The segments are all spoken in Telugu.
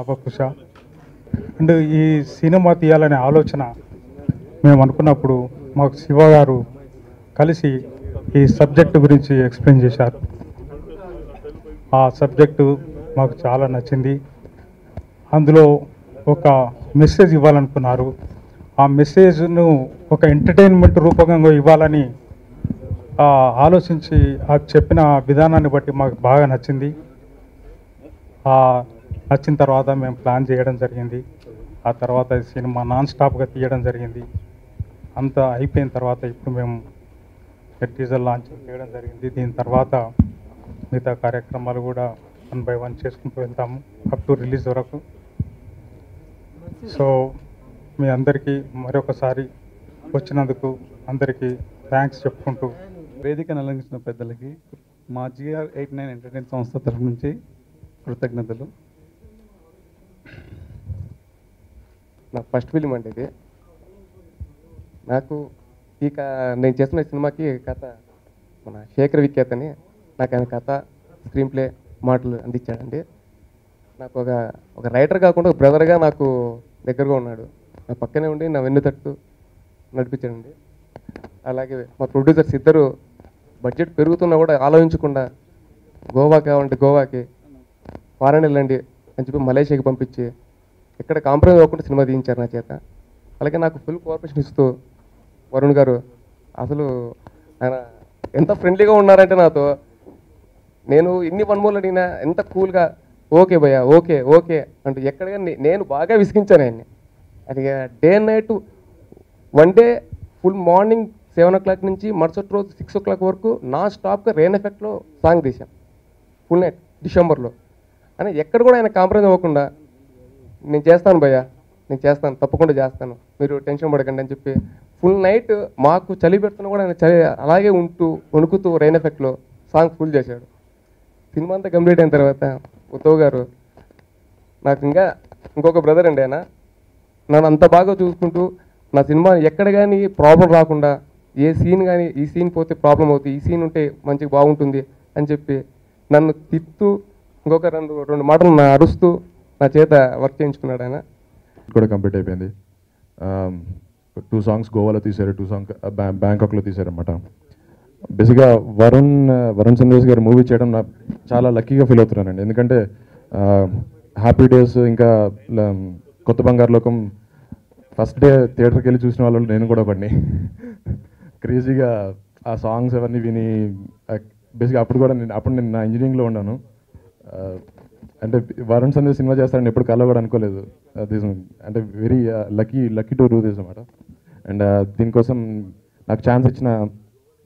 లవకుశ. అండ్ ఈ సినిమా తీయాలనే ఆలోచన మేము అనుకున్నప్పుడు మాకు శివ గారు కలిసి ఈ సబ్జెక్టు గురించి ఎక్స్ప్లెయిన్ చేశారు. ఆ సబ్జెక్టు మాకు చాలా నచ్చింది. అందులో ఒక మెసేజ్ ఇవ్వాలనుకున్నారు. ఆ మెసేజ్ను ఒక ఎంటర్టైన్మెంట్ రూపకంగా ఇవ్వాలని ఆలోచించి ఆ చెప్పిన విధానాన్ని బట్టి మాకు బాగా నచ్చింది. నచ్చిన తర్వాత మేము ప్లాన్ చేయడం జరిగింది. ఆ తర్వాత సినిమా నాన్ స్టాప్గా తీయడం జరిగింది. అంతా అయిపోయిన తర్వాత ఇప్పుడు మేము టీజర్ లాంచ్ చేయడం జరిగింది. దీని తర్వాత మిగతా కార్యక్రమాలు కూడా 1 by 1 చేసుకుంటూ వెళ్తాము అప్ టు రిలీజ్ వరకు. సో మీ అందరికీ మరొకసారి వచ్చినందుకు అందరికీ థ్యాంక్స్ చెప్పుకుంటూ వేదికను అలంకరించిన పెద్దలకి మా GR89 ఎంటర్టైన్మెంట్ సంస్థ తరఫు నుంచి కృతజ్ఞతలు. నా ఫస్ట్ ఫిలిం అండి ఇది. నాకు నేను చేస్తున్న సినిమాకి కథ మన శేఖర్ విఖ్యాత్ అని నాకు ఆయన కథ, స్క్రీన్ ప్లే, మాటలు అందించాడండి. నాకు ఒక రైటర్ కాకుండా ఒక బ్రదర్గా నాకు దగ్గరగా ఉన్నాడు. నా పక్కనే ఉండి నా వెన్నుతట్టు నడిపించాడండి. అలాగే మా ప్రొడ్యూసర్స్ ఇద్దరు బడ్జెట్ పెరుగుతున్నా కూడా ఆలోచించకుండా గోవా కావాలంటే గోవాకి, ఫారెన్ వెళ్ళండి అని చెప్పి మలేషియాకి పంపించి ఎక్కడ కాంప్రమైజ్ అవ్వకుండా సినిమా తీయించారు నా చేత. అలాగే నాకు ఫుల్ కోఆపరేషన్ ఇస్తూ వరుణ్ గారు అసలు ఆయన ఎంత ఫ్రెండ్లీగా ఉన్నారంటే నాతో, నేను ఎన్ని వన్మూలు అడిగినా ఎంత కూల్గా ఓకే భయ్యా ఓకే ఓకే అంటూ ఎక్కడగా నేను బాగా విసిగించాను ఆయన్ని. అది day and night 1 day full morning 7 o'clock నుంచి మరుసటి రోజు 6 o'clock వరకు నాన్ స్టాప్గా రెయిన్ ఎఫెక్ట్లో సాంగ్ తీసాం ఫుల్ నైట్ డిసెంబర్లో. అని ఎక్కడ కూడా ఆయన కాంప్రమైజ్ అవ్వకుండా నేను చేస్తాను భయ్యా, నేను చేస్తాను, తప్పకుండా చేస్తాను, మీరు టెన్షన్ పడకండి అని చెప్పి ఫుల్ నైట్ మాకు చలి పెడుతున్నా కూడా ఆయన చలి అలాగే ఉంటూ వణుకుతూ రెయిన్ ఎఫెక్ట్లో సాంగ్ ఫుల్ చేశాడు. సినిమా అంతా కంప్లీట్ అయిన తర్వాత ఉత్తవ్ గారు నాకు ఇంకొక బ్రదర్ అండి, ఆయన నన్ను అంత బాగా చూసుకుంటూ నా సినిమా ఎక్కడ కానీ ప్రాబ్లం రాకుండా, ఏ సీన్ కానీ ఈ సీన్ పోతే ప్రాబ్లం అవుతుంది, ఈ సీన్ ఉంటే మంచిగా బాగుంటుంది అని చెప్పి నన్ను తిప్పుతూ ఇంకొక రెండు మాటలు అరుస్తూ నా చేత వర్క్ చేయించుకున్నాడు ఆయన. కూడా కంప్లీట్ అయిపోయింది. 2 songs గోవాలో తీశారు, 2 songs బ్యాంకాక్లో తీశారన్నమాట. బేసిక్గా వరుణ్ సందేశ్ గారు మూవీ చేయడం నాకు చాలా లక్కీగా ఫీల్ అవుతున్నానండి. ఎందుకంటే హ్యాపీ డేస్ ఇంకా కొత్త బంగారు లోకం ఫస్ట్ డే థియేటర్కి వెళ్ళి చూసిన వాళ్ళు నేను కూడా పడిని క్రేజీగా ఆ సాంగ్స్ అవన్నీ విని బేసిక్గా అప్పుడు నేను నా ఇంజనీరింగ్లో ఉన్నాను. అంటే వరుణ్ సందేశ్ సినిమా చేస్తారని ఎప్పుడు కళ్ళ కూడా అనుకోలేదు. అంటే very lucky to do this అన్నమాట. అండ్ దీనికోసం నాకు ఛాన్స్ ఇచ్చిన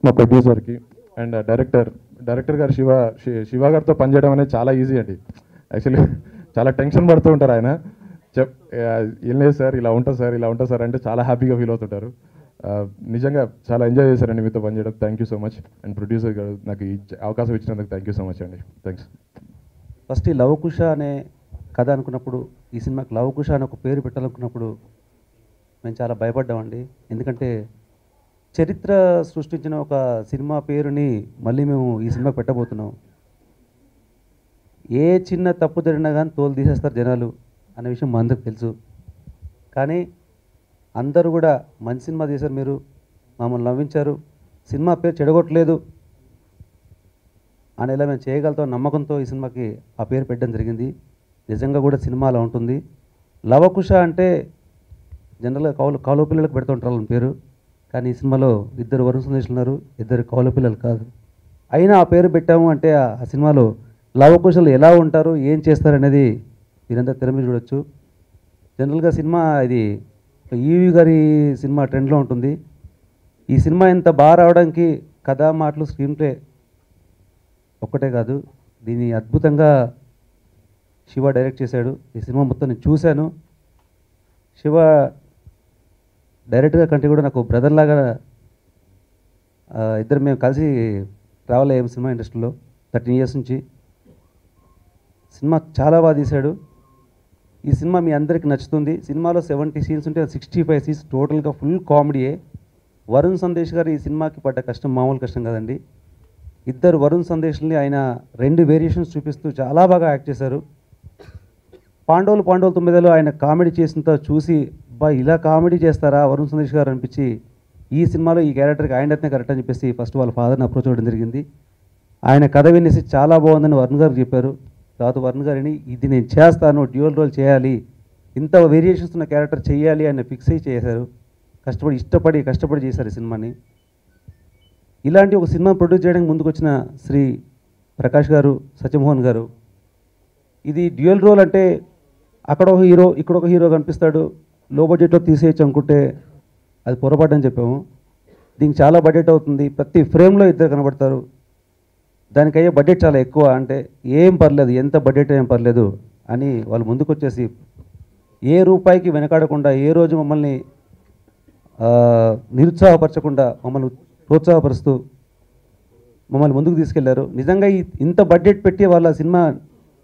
మా ప్రొడ్యూసర్కి అండ్ డైరెక్టర్ గారు శివ గారితో పనిచేయడం అనేది చాలా ఈజీ అండి. యాక్చువల్లీ చాలా టెన్షన్ పడుతూ ఉంటారు ఆయన. ఏం లేదు సార్, ఇలా ఉంటుంది సార్ అంటే చాలా హ్యాపీగా ఫీల్ అవుతుంటారు. నిజంగా చాలా ఎంజాయ్ చేశారండి మీతో పనిచేయడం. Thank you so much. And producer గారు నాకు ఈ అవకాశం ఇచ్చినందుకు థ్యాంక్ యూ సో మచ్ అండి. థ్యాంక్స్. ఫస్ట్ ఈ లవకుశ అనే కథ అనుకున్నప్పుడు, ఈ సినిమాకి లవకుశ అనే ఒక పేరు పెట్టాలనుకున్నప్పుడు మేము చాలా భయపడ్డామండి. ఎందుకంటే చరిత్ర సృష్టించిన ఒక సినిమా పేరుని మళ్ళీ మేము ఈ సినిమా పెట్టబోతున్నాం. ఏ చిన్న తప్పు జరిగినా కానీ తోలు తీసేస్తారు జనాలు అనే విషయం మా అందరికి తెలుసు. కానీ అందరూ కూడా మంచి సినిమా తీశారు, మీరు మమ్మల్ని నవ్వించారు, సినిమా పేరు చెడగొట్టలేదు అనేలా మేము చేయగలుగుతాం నమ్మకంతో ఈ సినిమాకి ఆ పేరు పెట్టడం జరిగింది. నిజంగా కూడా సినిమా అలా ఉంటుంది. లవకుశ అంటే జనరల్గా కౌలు పిల్లలకు పెడుతుంటారు వాళ్ళని పేరు. కానీ ఈ సినిమాలో 2 వరుణ్ సందేశ్లు ఉన్నారు, 2 కౌలు పిల్లలు కాదు. అయినా ఆ పేరు పెట్టాము అంటే ఆ సినిమాలో లవకుశలు ఎలా ఉంటారు, ఏం చేస్తారు అనేది మీరంతా తెర మీద చూడొచ్చు. జనరల్గా సినిమా ఇది ఈవి గారి సినిమా ట్రెండ్లో ఉంటుంది. ఈ సినిమా ఇంత బాగా రావడానికి కథ, మాటలు, స్క్రీన్ ప్లే ఒక్కటే కాదు, దీన్ని అద్భుతంగా శివ డైరెక్ట్ చేశాడు. ఈ సినిమా మొత్తం నేను చూశాను. శివ డైరెక్ట్గా కంటే కూడా నాకు బ్రదర్ లాగా ఇద్దరు మేము కలిసి ట్రావెల్ అయ్యాము సినిమా ఇండస్ట్రీలో 13 years నుంచి. సినిమా చాలా బాగా తీశాడు. ఈ సినిమా మీ అందరికీ నచ్చుతుంది. సినిమాలో 70 scenes ఉంటే 65 scenes టోటల్గా ఫుల్ కామెడీయే. వరుణ్ సందేశ్ గారు ఈ సినిమాకి పడ్డ కష్టం మామూలు కష్టం కదండి. 2 వరుణ్ సందేశ్ని ఆయన 2 వేరియేషన్స్ చూపిస్తూ చాలా బాగా యాక్ట్ చేశారు. పాండవులు 9లో ఆయన కామెడీ చేసినంత చూసి ఇలా కామెడీ చేస్తారా వరుణ్ సందేశ్ గారు అనిపించి ఈ సినిమాలో ఈ క్యారెక్టర్కి ఆయననే కరెక్ట్ అని చెప్పేసి ఫస్ట్ వాళ్ళ ఫాదర్ని అప్రోచ్ అవ్వడం జరిగింది. ఆయన కథ వినేసి చాలా బాగుందని వరుణ్ గారు చెప్పారు. తర్వాత వరుణ్ గారిని ఇది నేను చేస్తాను, డ్యూయల్ రోల్ చేయాలి, ఇంత వేరియేషన్స్ ఉన్న క్యారెక్టర్ చేయాలి అని ఫిక్స్ అయ్యి చేశారు. కష్టపడి చేశారు ఈ సినిమాని. ఇలాంటి ఒక సినిమా ప్రొడ్యూస్ చేయడానికి ముందుకు వచ్చిన శ్రీ ప్రకాష్ గారు, సత్యమోహన్ గారు, ఇది డ్యూయల్ రోల్ అంటే అక్కడ ఒక హీరో ఇక్కడ ఒక హీరో కనిపిస్తాడు, లో బడ్జెట్లో తీసేయచ్చు అనుకుంటే అది పొరపాటు అని చెప్పాము. దీనికి చాలా బడ్జెట్ అవుతుంది, ప్రతి ఫ్రేమ్లో ఇద్దరు కనబడతారు, దానికి అయ్యే బడ్జెట్ చాలా ఎక్కువ, అంటే ఏం పర్లేదు, ఎంత బడ్జెట్ ఏం పర్లేదు అని వాళ్ళు ముందుకు వచ్చేసి ఏ రూపాయికి వెనకాడకుండా, ఏ రోజు మమ్మల్ని నిరుత్సాహపరచకుండా మమ్మల్ని ప్రోత్సాహపరుస్తూ మమ్మల్ని ముందుకు తీసుకెళ్లారు. నిజంగా ఇంత బడ్జెట్ పెట్టి వాళ్ళ సినిమా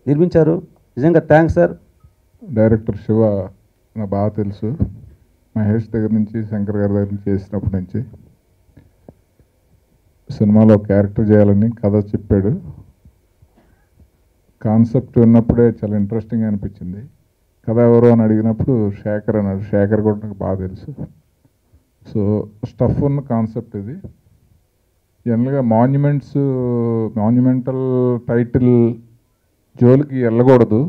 నిర్మించారు. నిజంగా థ్యాంక్స్ సార్. డైరెక్టర్ శివ నాకు బాగా తెలుసు. మహేష్ దగ్గర నుంచి, శంకర్ గారి దగ్గర నుంచి చేసినప్పటి నుంచి సినిమాలో క్యారెక్టర్ చేయాలని కథ చెప్పాడు. కాన్సెప్ట్ విన్నప్పుడే చాలా ఇంట్రెస్టింగ్ అనిపించింది. కథ ఎవరు అని అడిగినప్పుడు శేఖర్ అన్నాడు. శేఖర్ కూడా నాకు బాగా తెలుసు. సో స్టఫ్ ఉన్న కాన్సెప్ట్ ఇది. జనరల్గా మాన్యుమెంటల్ టైటిల్ జోలికి వెళ్ళకూడదు.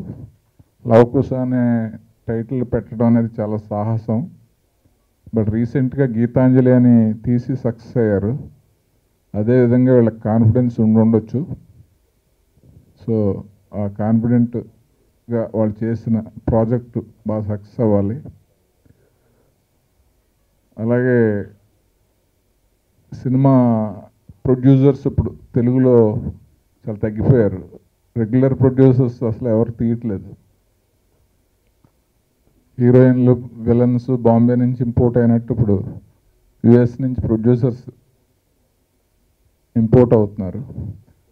లవకుశ అనే టైటిల్ పెట్టడం అనేది చాలా సాహసం. బట్ రీసెంట్గా గీతాంజలి అని తీసి సక్సెస్ అయ్యారు. అదేవిధంగా వీళ్ళకి కాన్ఫిడెన్స్ ఉండొచ్చు. సో ఆ కాన్ఫిడెంట్గా వాళ్ళు చేసిన ప్రాజెక్టు బాగా సక్సెస్ అవ్వాలి. అలాగే సినిమా ప్రొడ్యూసర్స్ ఇప్పుడు తెలుగులో చాలా తగ్గిపోయారు. రెగ్యులర్ ప్రొడ్యూసర్స్ అసలు ఎవరు తీయట్లేదు. హీరోయిన్లు, విలన్స్ బాంబే నుంచి ఇంపోర్ట్ అయినట్టు ఇప్పుడు యుఎస్ నుంచి ప్రొడ్యూసర్స్ ఇంపోర్ట్ అవుతున్నారు.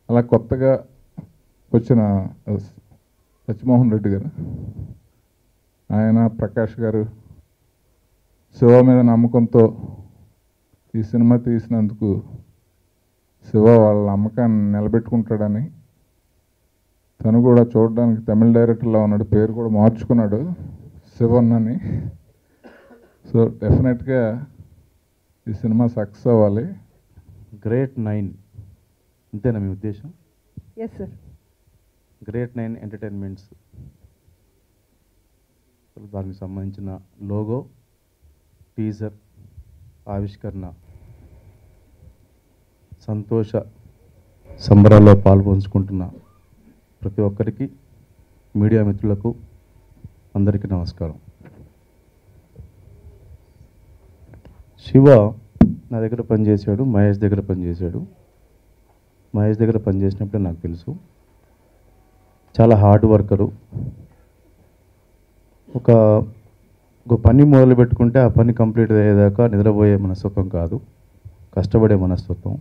అలా కొత్తగా వచ్చిన సత్యమోహన్ రెడ్డి గారు, ఆయన ప్రకాష్ గారు శివ మీద నమ్మకంతో ఈ సినిమా తీసినందుకు శివ వాళ్ళ నమ్మకాన్ని నిలబెట్టుకుంటాడని, తను కూడా చూడడానికి తమిళ డైరెక్టర్లా ఉన్నాడు, పేరు కూడా మార్చుకున్నాడు శివన్ అని. సో డెఫినెట్గా ఈ సినిమా సక్సెస్ అవ్వాలి. గ్రేట్ 9 అంతేనా మీ ఉద్దేశం? Yes sir. గ్రేట్ 9 ఎంటర్టైన్మెంట్స్ దానికి సంబంధించిన లోగో, టీజర్ ఆవిష్కరణ సంతోష సంబరాల్లో పాల్పంచుకుంటున్న ప్రతి ఒక్కరికి, మీడియా మిత్రులకు అందరికీ నమస్కారం. శివ నా దగ్గర పనిచేశాడు, మహేష్ దగ్గర పనిచేశాడు. మహేష్ దగ్గర పనిచేసినప్పుడే నాకు తెలుసు. చాలా హార్డ్ వర్కరు. ఒక పని మొదలు పెట్టుకుంటే ఆ పని కంప్లీట్ అయ్యేదాకా నిద్రపోయే మనస్తత్వం కాదు, కష్టపడే మనస్తత్వం.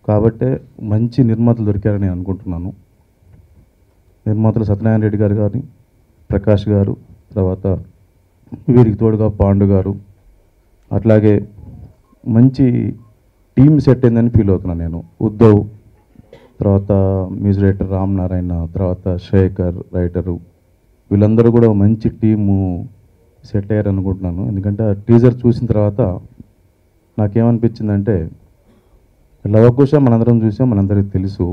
కాబట్టే మంచి నిర్మాతలు దొరికారని నేను అనుకుంటున్నాను. నిర్మాతలు సత్యనారాయణ రెడ్డి గారు కానీ, ప్రకాష్ గారు, తర్వాత వీరికి తోడుగా పాండు గారు, అట్లాగే మంచి టీమ్ సెట్ అయిందని ఫీల్ అవుతున్నాను నేను. ఉద్ధవ్, తర్వాత మ్యూజిక్ డైరెక్టర్ రామ్ నారాయణ, తర్వాత శేఖర్ రైటరు, వీళ్ళందరూ కూడా మంచి టీము సెట్ అయ్యారు అనుకుంటున్నాను. ఎందుకంటే ఆ టీజర్ చూసిన తర్వాత నాకేమనిపించిందంటే, లవకుశ మనందరం చూసాం, మనందరికీ తెలుసు.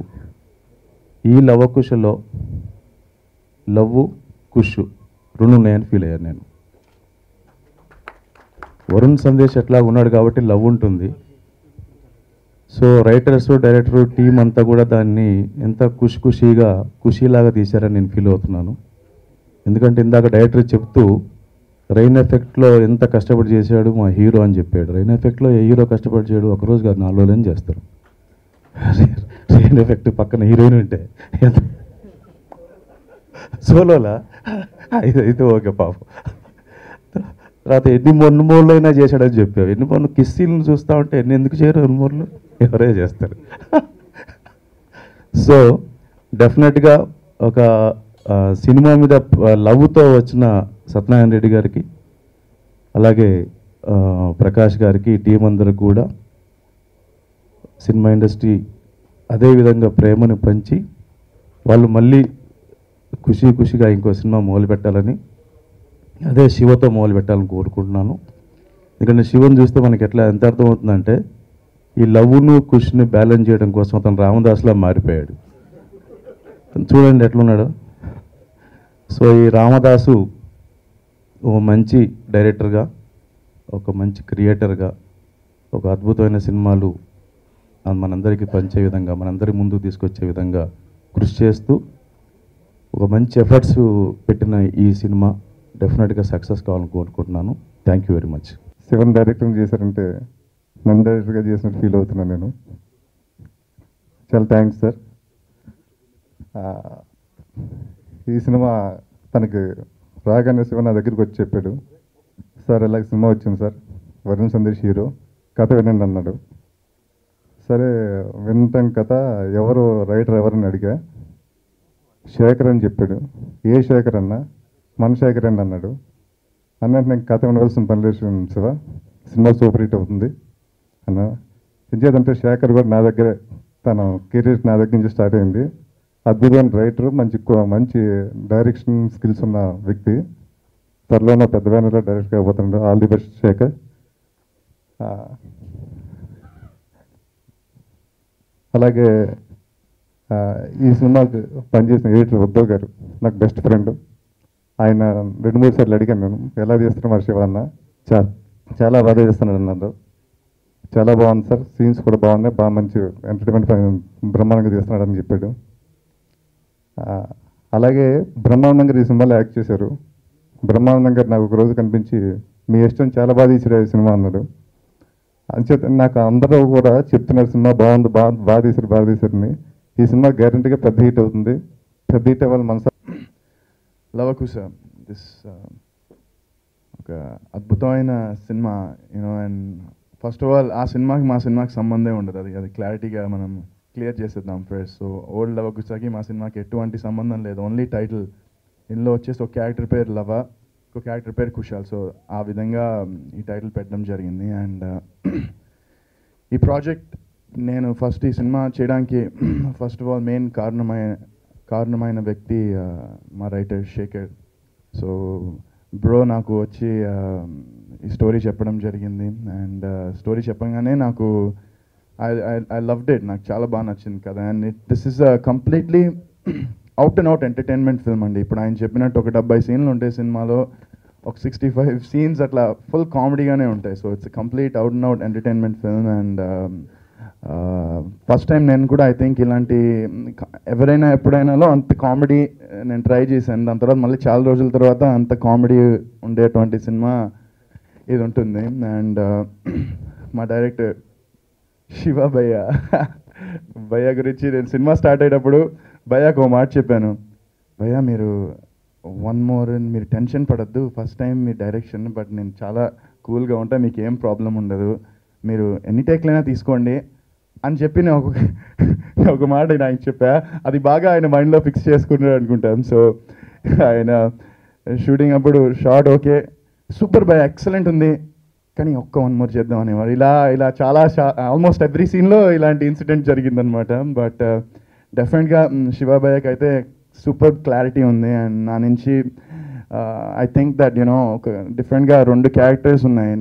ఈ లవకుశలో లవ్, కుష్ రెండు ఉన్నాయని ఫీల్ అయ్యాను నేను. వరుణ్ సందేశ్ ఎట్లా ఉన్నాడు కాబట్టి లవ్ ఉంటుంది. సో రైటర్స్, డైరెక్టరు, టీం అంతా కూడా దాన్ని ఎంత ఖుషీలాగా తీశారని నేను ఫీల్ అవుతున్నాను. ఎందుకంటే ఇందాక డైరెక్టర్ చెప్తూ రైన్ ఎఫెక్ట్లో ఎంత కష్టపడి చేశాడు మా హీరో అని చెప్పాడు. రైన్ ఎఫెక్ట్లో ఏ హీరో కష్టపడి చేయడు, ఒకరోజు కాదు 4 రోజులని చేస్తారు. రైన్ ఎఫెక్ట్ పక్కన హీరోయిన్ ఉంటే సోలోలా అయితే ఓకే పాపం. తర్వాత ఎన్ని మొన్నుమూర్లు అయినా చేశాడని చెప్పావు. ఎన్ని మొన్ను కిస్సీలను చూస్తూ ఉంటే ఎందుకు చేయరు ఎన్నిమూర్లు, ఎవరే చేస్తారు. సో డెఫినెట్గా ఒక సినిమా మీద లవ్తో వచ్చిన సత్యనారాయణ రెడ్డి గారికి, అలాగే ప్రకాష్ గారికి, టీం అందరికి కూడా సినిమా ఇండస్ట్రీ అదేవిధంగా ప్రేమను పంచి వాళ్ళు మళ్ళీ ఖుషిగా ఇంకో సినిమా మొదలు పెట్టాలని, అదే శివతో మొదలు పెట్టాలని కోరుకుంటున్నాను. ఎందుకంటే శివను చూస్తే మనకి ఎంత అర్థమవుతుందంటే, ఈ లవ్ను ఖుషిని బ్యాలెన్స్ చేయడం కోసం అతను రామదాస్లా మారిపోయాడు. చూడండి ఎట్లున్నాడు. సో ఈ రామదాసు ఒక మంచి డైరెక్టర్గా, ఒక మంచి క్రియేటర్గా, ఒక అద్భుతమైన సినిమాలు మనందరికీ పంచే విధంగా, మనందరి ముందుకు తీసుకొచ్చే విధంగా కృషి చేస్తూ ఒక మంచి ఎఫర్ట్స్ పెట్టిన ఈ సినిమా డెఫినెట్గా సక్సెస్ కావాలని కోరుకుంటున్నాను. Thank you very much. Sivan director చేశారంటే నన్ను డైరెక్టర్గా చేసినట్టు ఫీల్ అవుతున్నాను నేను. చాలా థ్యాంక్స్ సార్. ఈ సినిమా తనకి రాగానే శివ నా దగ్గరికి వచ్చి చెప్పాడు, సార్ ఇలాగ సినిమా వచ్చింది సార్, వరుణ్ సందేశ్ హీరో, కథ వినండి అన్నాడు. సరే వింటాం కథ, ఎవరు రైటర్ ఎవరని అడిగా. శేఖర్ అని చెప్పాడు. ఏ శేఖర్ అన్నా? మన శేఖర్ అని అన్నాడు. అన్నట్టు నేను కథ వినవలసిన పని లేదు శివ, సినిమా సూపర్ హిట్ అవుతుంది అన్న. ఎందుకంటే శేఖర్ కూడా నా దగ్గరే, తన కెరీర్ నా దగ్గర నుంచి స్టార్ట్ అయింది. అద్భుతమైన రైటర్, మంచి డైరెక్షన్ స్కిల్స్ ఉన్న వ్యక్తి. త్వరలో నా పెద్ద బ్యానర్లో డైరెక్ట్ కాబోతున్నాడు. All the best Shekhar. అలాగే ఈ సినిమాకి పనిచేసిన ఎడిటర్ ఉద్దవ్ గారు నాకు బెస్ట్ ఫ్రెండ్. ఆయన 2-3 సార్లు అడిగాను నేను, ఎలా చేస్తున్నా మరి శివ అన్న. చాలా బాగా చేస్తున్నాడు అన్నారు. చాలా బాగుంది సార్, సీన్స్ కూడా బాగున్నాయి, బాగా మంచి ఎంటర్టైన్మెంట్ బ్రహ్మాండంగా చేస్తున్నాడు అని చెప్పాడు. అలాగే బ్రహ్మానందం గారు ఈ సినిమాలో యాక్ట్ చేశారు. బ్రహ్మానందం గారు నాకు ఒకరోజు కనిపించి, మీ ఇష్టం చాలా బాగా తీసాడు ఈ సినిమా అన్నాడు. అంచేత నాకు అందరూ కూడా చెప్తున్నారు సినిమా బాగుంది, బాగా తీశారని. ఈ సినిమా గ్యారంటీగా పెద్ద హిట్ అవుతుంది. పెద్ద హిట్ అవ్వాలి మనసు. లవకుశ దిస్ ఒక అద్భుతమైన cinema, you know. And first of all ఆ సినిమాకి మా సినిమాకి సంబంధం ఉండదు, అది క్లారిటీగా మనం క్లియర్ చేసేద్దాం ఫస్ట్. సో ఓల్డ్ లవకుశకి మా సినిమాకి ఎటువంటి సంబంధం లేదు, ఓన్లీ టైటిల్. ఇందులో వచ్చేసి ఒక క్యారెక్టర్ పేరు లవ, ఒక క్యారెక్టర్ పేరు కుశాల్. సో ఆ విధంగా ఈ టైటిల్ పెట్టడం జరిగింది. అండ్ ఈ ప్రాజెక్ట్ నేను ఫస్ట్ ఈ సినిమా చేయడానికి ఫస్ట్ ఆఫ్ ఆల్ మెయిన్ కారణమైన వ్యక్తి మా రైటర్ శేఖర్. సో బ్రో నాకు వచ్చి ఈ స్టోరీ చెప్పడం జరిగింది. అండ్ స్టోరీ చెప్పగానే నాకు ఐ లవ్డ్ ఇట్, నాకు చాలా బాగా నచ్చింది కదా. And this is completely out and out entertainment film అండి. ఇప్పుడు ఆయన చెప్పినట్టు ఒక 70 సీన్లు ఉంటాయి సినిమాలో, ఒక 65 సీన్స్ అట్లా ఫుల్ కామెడీగానే ఉంటాయి. So it's complete out and out entertainment film. And first time నేను కూడా ఐ థింక్ ఇలాంటి ఎవరైనా ఎప్పుడైనాలో అంత కామెడీ నేను ట్రై చేశాను. దాని తర్వాత మళ్ళీ చాలా రోజుల తర్వాత అంత కామెడీ ఉండేటువంటి సినిమా ఇది ఉంటుంది. అండ్ మా డైరెక్టర్ శివ భయ్య గురించి నేను సినిమా స్టార్ట్ అయ్యేటప్పుడు భయ్యాకు ఒక మాట చెప్పాను, భయ్యా మీరు వన్ మోర్, మీరు టెన్షన్ పడద్దు, first time me direction, but నేను చాలా కూల్గా ఉంటా, మీకు ఏం ప్రాబ్లం ఉండదు, మీరు ఎన్ని టేక్లైనా తీసుకోండి అని చెప్పి నేను ఒక మాట ఆయన చెప్పా. అది బాగా ఆయన మైండ్లో ఫిక్స్ చేసుకున్నాడు అనుకుంటాను. సో ఆయన షూటింగ్ అప్పుడు షార్ట్ ఓకే సూపర్ భయ్యా ఎక్సలెంట్ ఉంది, కానీ ఒక్క 1 మోర్ చేద్దాం అనేవారు. ఇలా చాలా ఆల్మోస్ట్ ఎవ్రీ సీన్లో ఇలాంటి ఇన్సిడెంట్ జరిగిందనమాట. బట్ డెఫినెట్గా శివాభయ్యకి అయితే సూపర్ క్లారిటీ ఉంది. అండ్ నా నుంచి ఐ థింక్ దట్ యూనో ఒక డిఫరెంట్గా 2 క్యారెక్టర్స్ ఉన్నాయి.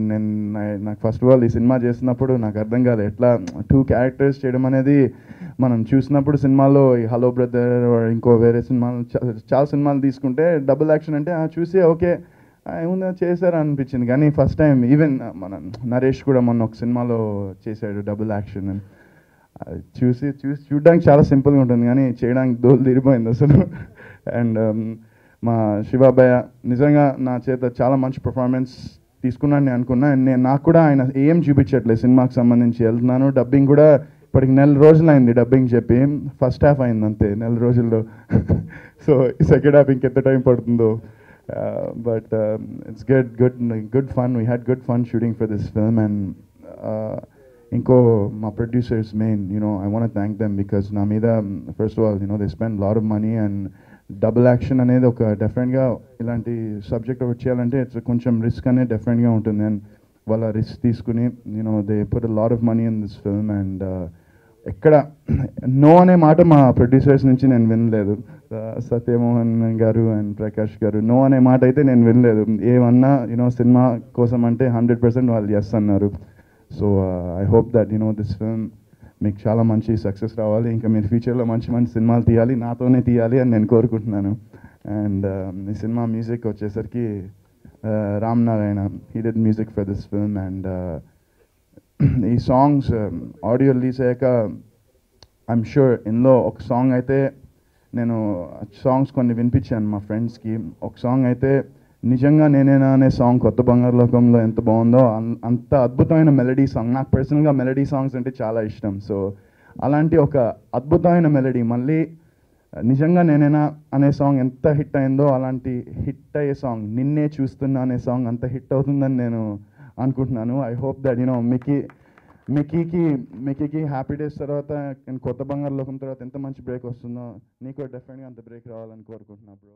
నాకు ఫస్ట్ ఆఫ్ ఆల్ ఈ సినిమా చేసినప్పుడు నాకు అర్థం కాదు ఎట్లా 2 క్యారెక్టర్స్ చేయడం అనేది. మనం చూసినప్పుడు సినిమాలో ఈ హలో బ్రదర్ ఇంకో వేరే సినిమాలు చాలా సినిమాలు తీసుకుంటే డబుల్ యాక్షన్ అంటే చూసి ఓకే ఏముందో చేశారు అనిపించింది. కానీ ఫస్ట్ టైం ఈవెన్ మన నరేష్ కూడా మొన్న ఒక సినిమాలో చేశాడు డబుల్ యాక్షన్ అని. చూడడానికి చాలా సింపుల్గా ఉంటుంది కానీ చేయడానికి దోలు తీరిపోయింది అసలు. అండ్ మా శివాభయ్య నిజంగా నా చేత చాలా మంచి పర్ఫార్మెన్స్ తీసుకున్నాను నేను అనుకున్నా. అండ్ నాకు కూడా ఆయన ఏం చూపించట్లేదు సినిమాకి సంబంధించి. వెళ్తున్నాను డబ్బింగ్ కూడా ఇప్పటికి 1 రోజులు అయింది డబ్బింగ్ చెప్పి, ఫస్ట్ హాఫ్ అయింది అంతే 1 రోజుల్లో. సో సెకండ్ హాఫ్ ఇంకెంత టైం పడుతుందో. But it's good fun. We had good fun shooting for this film. And inko my producers main, you know, I want to thank them because na meeda first of all, you know, they spend a lot of money. And double action anedi oka different ga ilanti subject over cheyalante it's koncham risk ane different ga untundi. And wala risk teeskuni, you know, they put a lot of money in this film. And ekkada no ane maata ma producers nunchi nenu vinaledu. Satyamohan గారు అండ్ ప్రకాష్ గారు నో అనే మాట అయితే నేను వినలేదు. ఏమన్నా సినిమా కోసం అంటే 100% వాళ్ళు ఎస్ అన్నారు. So I hope that this film మీకు చాలా మంచి సక్సెస్ రావాలి. ఇంకా మీరు ఫ్యూచర్లో మంచి మంచి సినిమాలు తీయాలి, నాతోనే తీయాలి అని నేను కోరుకుంటున్నాను. అండ్ ఈ సినిమా మ్యూజిక్ వచ్చేసరికి Ram Narayana, he did music for this film. And ఈ సాంగ్స్ ఆడియో రిలీజ్ అయ్యాక ఐఎమ్ షూర్ ఇందులో ఒక సాంగ్ అయితే నేను సాంగ్స్ కొన్ని వినిపించాను మా ఫ్రెండ్స్కి. ఒక సాంగ్ అయితే నిజంగా నేనేనా అనే సాంగ్ కొత్త బంగారు లోకంలో ఎంత బాగుందో అంత అద్భుతమైన మెలడీ సాంగ్. నాకు పర్సనల్గా మెలడీ సాంగ్స్ అంటే చాలా ఇష్టం. సో అలాంటి ఒక అద్భుతమైన మెలడీ మళ్ళీ నిజంగా నేనేనా అనే సాంగ్ ఎంత హిట్ అయిందో అలాంటి హిట్ అయ్యే సాంగ్ నిన్నే చూస్తున్నా అనే సాంగ్ అంత హిట్ అవుతుందని నేను అనుకుంటున్నాను. ఐ హోప్ దట్ మిక్కీకి హ్యాపీ డేస్ తర్వాత కొత్త బంగారు లోకం తర్వాత ఎంత మంచి బ్రేక్ వస్తుందో నీకు డెఫినెట్గా అంత బ్రేక్ రావాలని కోరుకుంటున్నా బ్రో.